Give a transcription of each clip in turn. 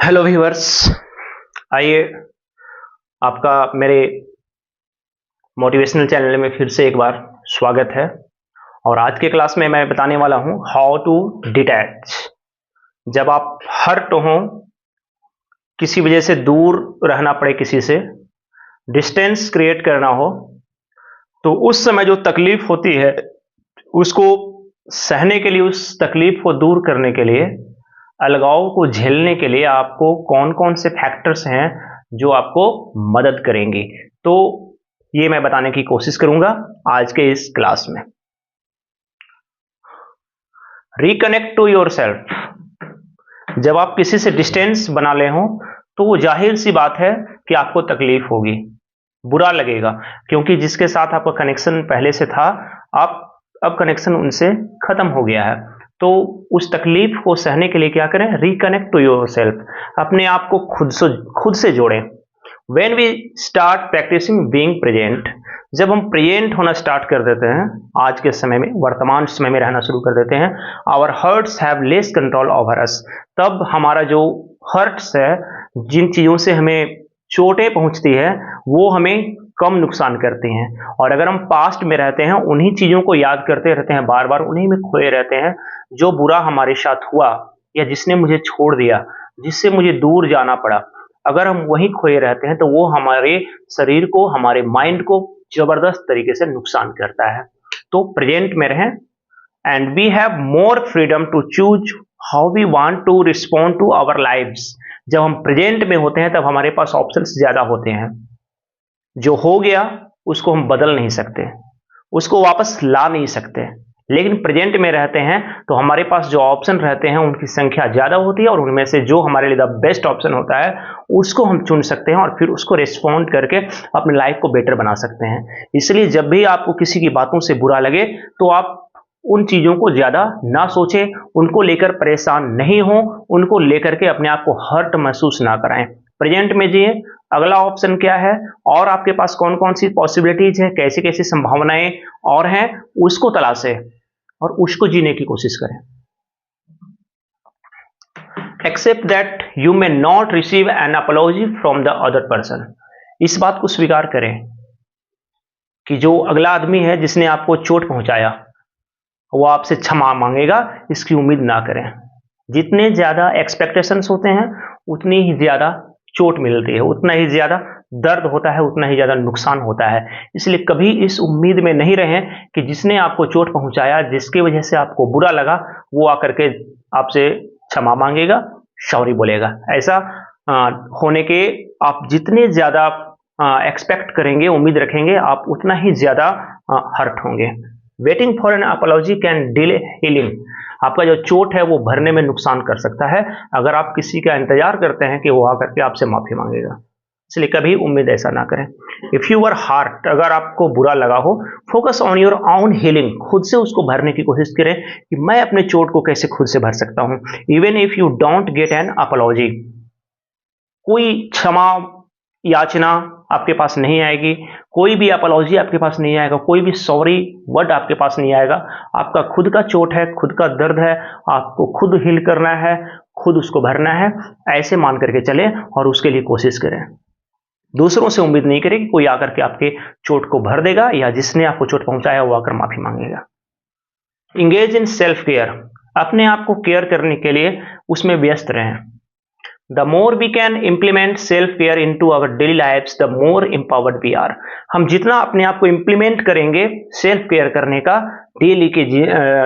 Hello viewers. आइए, आपका मेरे मोटिवेशनल चैनल में फिर से एक बार स्वागत है। और आज के क्लास में मैं बताने वाला हूं हाउ टू डिटैच। जब आप हर्ट हो, किसी वजह से दूर रहना पड़े, किसी से डिस्टेंस क्रिएट करना हो, तो उस समय जो तकलीफ होती है उसको सहने के लिए, उस तकलीफ को दूर करने के लिए, अलगाव को झेलने के लिए आपको कौन कौन से फैक्टर्स हैं जो आपको मदद करेंगे, तो ये मैं बताने की कोशिश करूंगा आज के इस क्लास में। Reconnect to yourself. जब आप किसी से डिस्टेंस बना ले हो तो वो जाहिर सी बात है कि आपको तकलीफ होगी, बुरा लगेगा, क्योंकि जिसके साथ आपका कनेक्शन पहले से था, आप अब कनेक्शन उनसे खत्म हो गया है। तो उस तकलीफ को सहने के लिए क्या करें? Reconnect to yourself. अपने आप को खुद से जोड़ें। When we start practicing being present, जब हम प्रेजेंट होना स्टार्ट कर देते हैं, आज के समय में, वर्तमान समय में रहना शुरू कर देते हैं, our hurts have less control over us, तब हमारा जो हर्ट्स है, जिन चीज़ों से हमें चोटें पहुंचती है, वो हमें कम नुकसान करती हैं। और अगर हम पास्ट में रहते हैं, उन्हीं चीज़ों को याद करते रहते हैं, बार बार उन्हीं में खोए रहते हैं, जो बुरा हमारे साथ हुआ या जिसने मुझे छोड़ दिया, जिससे मुझे दूर जाना पड़ा, अगर हम वहीं खोए रहते हैं तो वो हमारे शरीर को, हमारे माइंड को जबरदस्त तरीके से नुकसान करता है। तो प्रेजेंट में रहें, and we have more freedom to choose how we want to respond to our lives. जब हम प्रेजेंट में होते हैं तब हमारे पास ऑप्शंस ज्यादा होते हैं। जो हो गया उसको हम बदल नहीं सकते, उसको वापस ला नहीं सकते, लेकिन प्रेजेंट में रहते हैं तो हमारे पास जो ऑप्शन रहते हैं उनकी संख्या ज़्यादा होती है, और उनमें से जो हमारे लिए द बेस्ट ऑप्शन होता है उसको हम चुन सकते हैं और फिर उसको रिस्पॉन्ड करके अपनी लाइफ को बेटर बना सकते हैं। इसलिए जब भी आपको किसी की बातों से बुरा लगे तो आप उन चीज़ों को ज़्यादा ना सोचें, उनको लेकर परेशान नहीं हो, उनको लेकर के अपने आप को हर्ट महसूस ना कराएं। प्रेजेंट में जिए। अगला ऑप्शन क्या है, और आपके पास कौन कौन सी पॉसिबिलिटीज है, कैसी कैसी संभावनाएं और हैं, उसको तलाशें और उसको जीने की कोशिश करें। Accept that you may not receive an apology from the other person. इस बात को स्वीकार करें कि जो अगला आदमी है जिसने आपको चोट पहुंचाया, वो आपसे क्षमा मांगेगा, इसकी उम्मीद ना करें। जितने ज्यादा एक्सपेक्टेशंस होते हैं उतनी ही ज्यादा चोट मिलती है, उतना ही ज्यादा दर्द होता है, उतना ही ज्यादा नुकसान होता है। इसलिए कभी इस उम्मीद में नहीं रहें कि जिसने आपको चोट पहुंचाया, जिसकी वजह से आपको बुरा लगा, वो आकर के आपसे क्षमा मांगेगा, सॉरी बोलेगा। ऐसा होने के आप जितने ज्यादा एक्सपेक्ट करेंगे, उम्मीद रखेंगे, आप उतना ही ज्यादा हर्ट होंगे। Waiting for an apology can delay healing. आपका जो चोट है वो भरने में नुकसान कर सकता है अगर आप किसी का इंतजार करते हैं कि वो आकर के आपसे माफी मांगेगा। इसलिए कभी उम्मीद ऐसा ना करें। इफ यू आर हार्ट, अगर आपको बुरा लगा हो, focus on your own healing. खुद से उसको भरने की कोशिश करें कि मैं अपने चोट को कैसे खुद से भर सकता हूं। Even if you don't get an apology, कोई क्षमा याचना आपके पास नहीं आएगी, कोई भी अपॉलॉजी आपके पास नहीं आएगा, कोई भी सॉरी वर्ड आपके पास नहीं आएगा। आपका खुद का चोट है, खुद का दर्द है, आपको खुद हील करना है, खुद उसको भरना है। ऐसे मान करके चले और उसके लिए कोशिश करें। दूसरों से उम्मीद नहीं करें कि कोई आकर के आपके चोट को भर देगा या जिसने आपको चोट पहुंचाया वो आकर माफी मांगेगा। Engage in self care. अपने आप को केयर करने के लिए उसमें व्यस्त रहें। The more we can implement self-care into our daily lives, the more empowered we are. हम जितना अपने आप को इम्प्लीमेंट करेंगे सेल्फ केयर करने का डेली के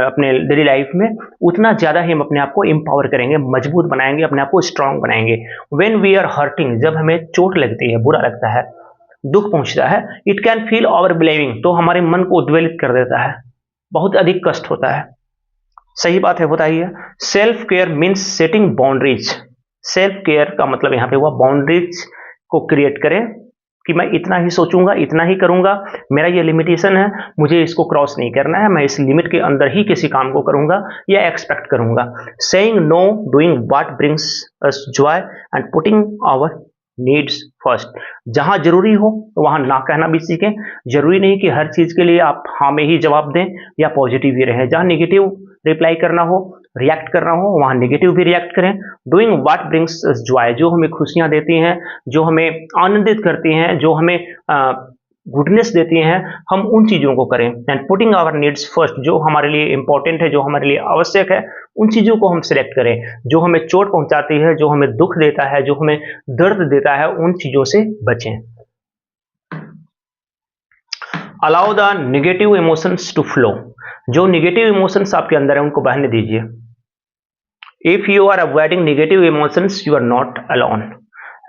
अपने डेली लाइफ में, उतना ज़्यादा ही हम अपने आप को एम्पावर करेंगे, मजबूत बनाएंगे, अपने आप को स्ट्रांग बनाएंगे। When we are hurting, जब हमें चोट लगती है, बुरा लगता है, दुख पहुंचता है, it can feel overwhelming, तो हमारे मन को उद्वेलित कर देता है, बहुत अधिक कष्ट होता है। सही बात है, होता ही है। Self care means setting boundaries. Self care का मतलब यहाँ पे हुआ बाउंड्रीज को क्रिएट करें कि मैं इतना ही सोचूंगा, इतना ही करूंगा, मेरा ये लिमिटेशन है, मुझे इसको क्रॉस नहीं करना है, मैं इस लिमिट के अंदर ही किसी काम को करूंगा या एक्सपेक्ट करूंगा। Saying no, doing what brings us joy and putting our needs first. जहां जरूरी हो वहां ना कहना भी सीखें। जरूरी नहीं कि हर चीज के लिए आप हाँ में ही जवाब दें या पॉजिटिव ही रहें। जहां नेगेटिव रिप्लाई करना हो, रिएक्ट करना हो वहाँ नेगेटिव भी रिएक्ट करें। Doing what brings us Joy, जो हमें खुशियाँ देती हैं, जो हमें आनंदित करती हैं, जो हमें गुडनेस देती हैं, हम उन चीज़ों को करें। And putting our needs first, जो हमारे लिए इंपॉर्टेंट है, जो हमारे लिए आवश्यक है, उन चीज़ों को हम सिलेक्ट करें। जो हमें चोट पहुंचाती है, जो हमें दुख देता है, जो हमें दर्द देता है, उन चीज़ों से बचें। Allow the negative emotions to flow, जो नेगेटिव इमोशंस आपके अंदर है उनको बहने दीजिए। If you are avoiding negative emotions you are not alone.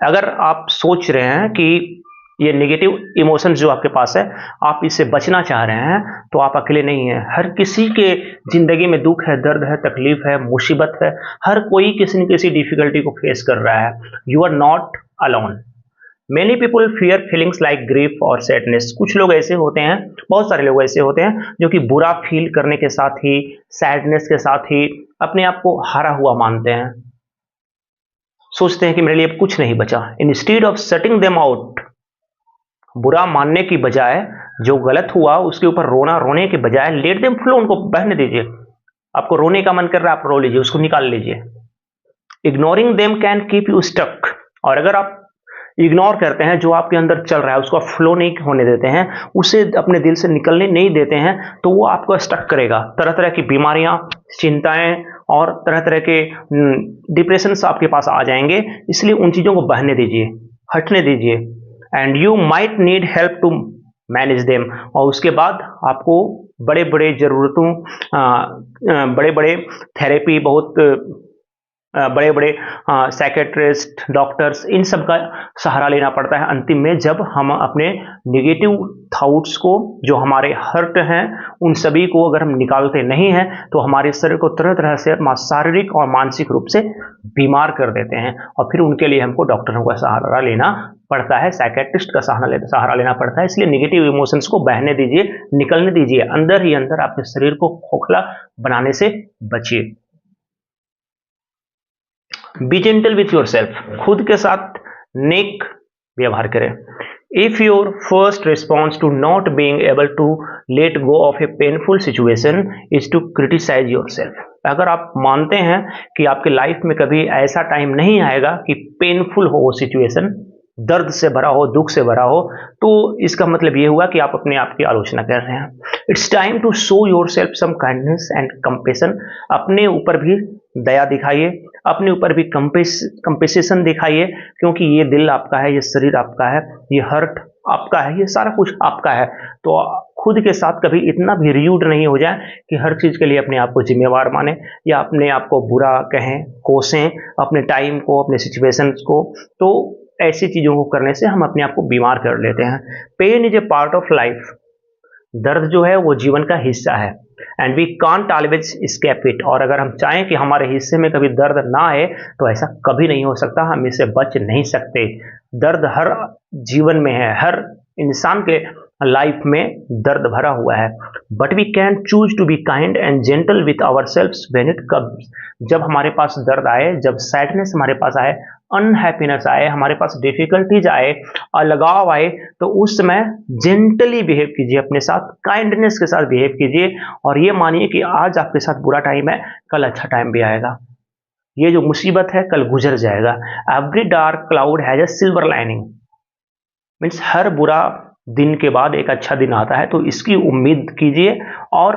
अगर आप सोच रहे हैं कि ये नेगेटिव इमोशंस जो आपके पास है आप इससे बचना चाह रहे हैं, तो आप अकेले नहीं हैं। हर किसी के जिंदगी में दुख है, दर्द है, तकलीफ है, मुसीबत है, हर कोई किसी न किसी डिफिकल्टी को फेस कर रहा है। You are not alone. Many people fear feelings like grief और सैडनेस। कुछ लोग ऐसे होते हैं, बहुत सारे लोग ऐसे होते हैं जो कि बुरा फील करने के साथ ही, सैडनेस के साथ ही अपने आप को हारा हुआ मानते हैं। सोचते हैं कि मेरे लिए अब कुछ नहीं बचा। Instead of shutting them out, बुरा मानने की बजाय, जो गलत हुआ उसके ऊपर रोने के बजाय लेट देम फ्लो, उनको बहने दीजिए। आपको रोने का मन कर रहा है, आप रो लीजिए, उसको निकाल लीजिए। Ignoring them can keep you stuck, और अगर आप इग्नोर करते हैं जो आपके अंदर चल रहा है, उसको फ्लो नहीं होने देते हैं, उसे अपने दिल से निकलने नहीं देते हैं, तो वो आपको स्टक करेगा। तरह तरह की बीमारियां, चिंताएं और तरह तरह के डिप्रेशन आपके पास आ जाएंगे। इसलिए उन चीज़ों को बहने दीजिए, हटने दीजिए। And you might need help to manage them, और उसके बाद आपको बड़े बड़े ज़रूरतों, बड़े बड़े थेरेपी, बहुत बड़े बड़े साइकेट्रिस्ट, डॉक्टर्स, इन सब का सहारा लेना पड़ता है अंतिम में, जब हम अपने नेगेटिव थॉट्स को, जो हमारे हर्ट हैं, उन सभी को अगर हम निकालते नहीं हैं तो हमारे शरीर को तरह तरह से शारीरिक और मानसिक रूप से बीमार कर देते हैं, और फिर उनके लिए हमको डॉक्टरों का सहारा लेना पड़ता है, साइकेट्रिस्ट का सहारा लेना पड़ता है। इसलिए नेगेटिव इमोशंस को बहने दीजिए, निकलने दीजिए, अंदर ही अंदर आपके शरीर को खोखला बनाने से बचिए। Be gentle with yourself, खुद के साथ नेक व्यवहार करें। If your first response to not being able to let go of a painful situation is to criticise yourself, अगर आप मानते हैं कि आपके लाइफ में कभी ऐसा टाइम नहीं आएगा कि पेनफुल हो वो सिचुएशन, दर्द से भरा हो, दुख से भरा हो, तो इसका मतलब ये हुआ कि आप अपने आप की आलोचना कर रहे हैं। It's time to show yourself some kindness and compassion, अपने ऊपर भी दया दिखाइए, अपने ऊपर भी कंपेसेशन दिखाइए, क्योंकि ये दिल आपका है, ये शरीर आपका है, ये हर्ट आपका है, ये सारा कुछ आपका है। तो खुद के साथ कभी इतना भी र्यूड नहीं हो जाए कि हर चीज़ के लिए अपने आप को जिम्मेवार माने, या अपने आप को बुरा कहें, कोसें अपने टाइम को, अपने सिचुएशंस को। तो ऐसी चीज़ों को करने से हम अपने आप को बीमार कर लेते हैं। Pain is a part of life, दर्द जो है वो जीवन का हिस्सा है। And we can't always escape it, और अगर हम चाहें कि हमारे हिस्से में कभी दर्द ना आए तो ऐसा कभी नहीं हो सकता, हम इससे बच नहीं सकते। दर्द हर जीवन में है, हर इंसान के लाइफ में दर्द भरा हुआ है। But we can choose to be kind and gentle with ourselves when it comes, जब हमारे पास दर्द आए, जब सैडनेस हमारे पास आए, अनहैप्पीनेस आए, हमारे पास डिफिकल्टीज आए, अलगाव आए, तो उस समय जेंटली बिहेव कीजिए अपने साथ, काइंडनेस के साथ बिहेव कीजिए, और ये मानिए कि आज आपके साथ बुरा टाइम है, कल अच्छा टाइम भी आएगा। ये जो मुसीबत है कल गुजर जाएगा। Every dark cloud has a silver lining, means हर बुरा दिन के बाद एक अच्छा दिन आता है, तो इसकी उम्मीद कीजिए, और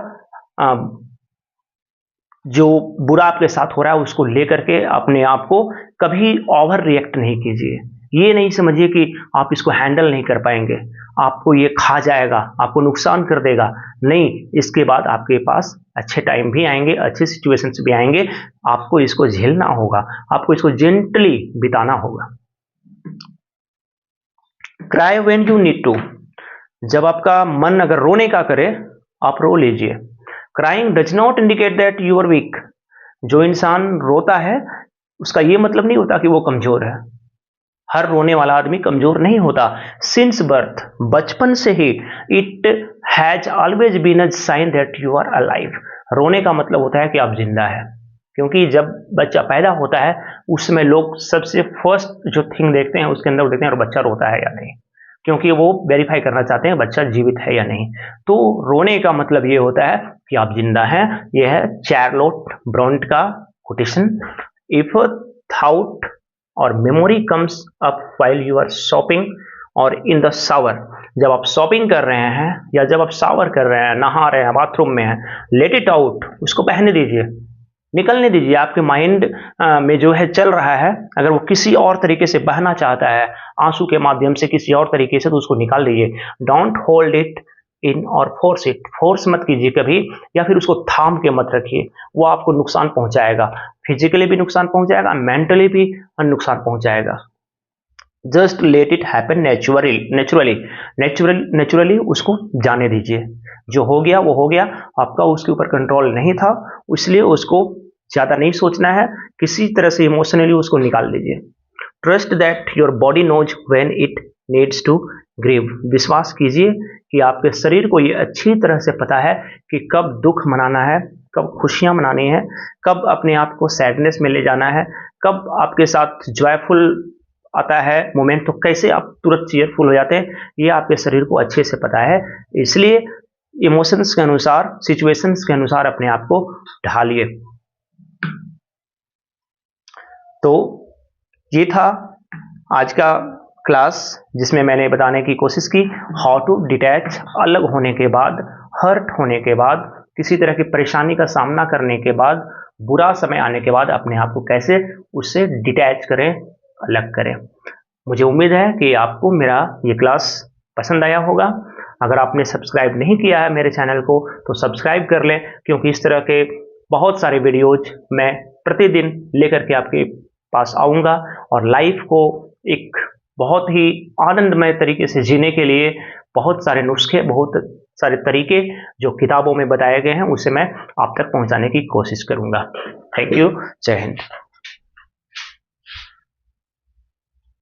जो बुरा आपके साथ हो रहा है उसको लेकर के अपने आप को कभी ओवर रिएक्ट नहीं कीजिए। ये नहीं समझिए कि आप इसको हैंडल नहीं कर पाएंगे, आपको ये खा जाएगा, आपको नुकसान कर देगा। नहीं, इसके बाद आपके पास अच्छे टाइम भी आएंगे, अच्छे सिचुएशंस भी आएंगे, आपको इसको झेलना होगा, आपको इसको जेंटली बिताना होगा। Cry when you need to, जब आपका मन अगर रोने का करे आप रो लीजिए। Crying does not indicate that you are weak, जो इंसान रोता है उसका ये मतलब नहीं होता कि वो कमजोर है। हर रोने वाला आदमी कमजोर नहीं होता। सिंस बर्थ, बचपन से ही, it has always been a sign that you are alive, रोने का मतलब होता है कि आप जिंदा है। क्योंकि जब बच्चा पैदा होता है उसमें लोग सबसे फर्स्ट जो थिंग देखते हैं उसके अंदर देखते हैं और बच्चा रोता है या नहीं, क्योंकि वो वेरीफाई करना चाहते हैं बच्चा जीवित है या नहीं। तो रोने का मतलब ये होता है कि आप जिंदा हैं। यह है चार्लोट ब्रांट का कोटेशन। इफ थॉट और memory comes up while you are shopping और इन द शावर, जब आप शॉपिंग कर रहे हैं या जब आप शावर कर रहे हैं, नहा रहे हैं, बाथरूम में हैं, लेट इट आउट, उसको बहने दीजिए, निकलने दीजिए। आपके माइंड में जो है चल रहा है, अगर वो किसी और तरीके से बहना चाहता है आंसू के माध्यम से किसी और तरीके से, तो उसको निकाल दीजिए। डोंट होल्ड इट इन और फोर्स इट, फोर्स मत कीजिए कभी, या फिर उसको थाम के मत रखिए, वो आपको नुकसान पहुंचाएगा, फिजिकली भी नुकसान पहुंचाएगा, मेंटली भी नुकसान पहुंचाएगा। Just let it happen naturally उसको जाने दीजिए। जो हो गया वो हो गया, आपका उसके ऊपर कंट्रोल नहीं था, इसलिए उसको ज़्यादा नहीं सोचना है, किसी तरह से इमोशनली उसको निकाल दीजिए। Trust that your body knows when it needs to grieve, विश्वास कीजिए कि आपके शरीर को ये अच्छी तरह से पता है कि कब दुख मनाना है, कब खुशियाँ मनानी है, कब अपने आप को सैडनेस में ले जाना है, कब आपके साथ जॉयफुल आता है मोमेंट तो कैसे आप तुरंत चीयरफुल हो जाते हैं, ये आपके शरीर को अच्छे से पता है। इसलिए इमोशंस के अनुसार, सिचुएशंस के अनुसार अपने आप को ढालिए। तो ये था आज का क्लास, जिसमें मैंने बताने की कोशिश की हाउ टू डिटैच, अलग होने के बाद, हर्ट होने के बाद, किसी तरह की परेशानी का सामना करने के बाद, बुरा समय आने के बाद अपने आप को कैसे उससे डिटैच करें, अलग करें। मुझे उम्मीद है कि आपको मेरा ये क्लास पसंद आया होगा। अगर आपने सब्सक्राइब नहीं किया है मेरे चैनल को तो सब्सक्राइब कर लें, क्योंकि इस तरह के बहुत सारे वीडियोज मैं प्रतिदिन लेकर के आपके पास आऊँगा, और लाइफ को एक बहुत ही आनंदमय तरीके से जीने के लिए बहुत सारे नुस्खे, बहुत सारे तरीके जो किताबों में बताए गए हैं, उसे मैं आप तक पहुंचाने की कोशिश करूंगा। Thank you. जय हिंद।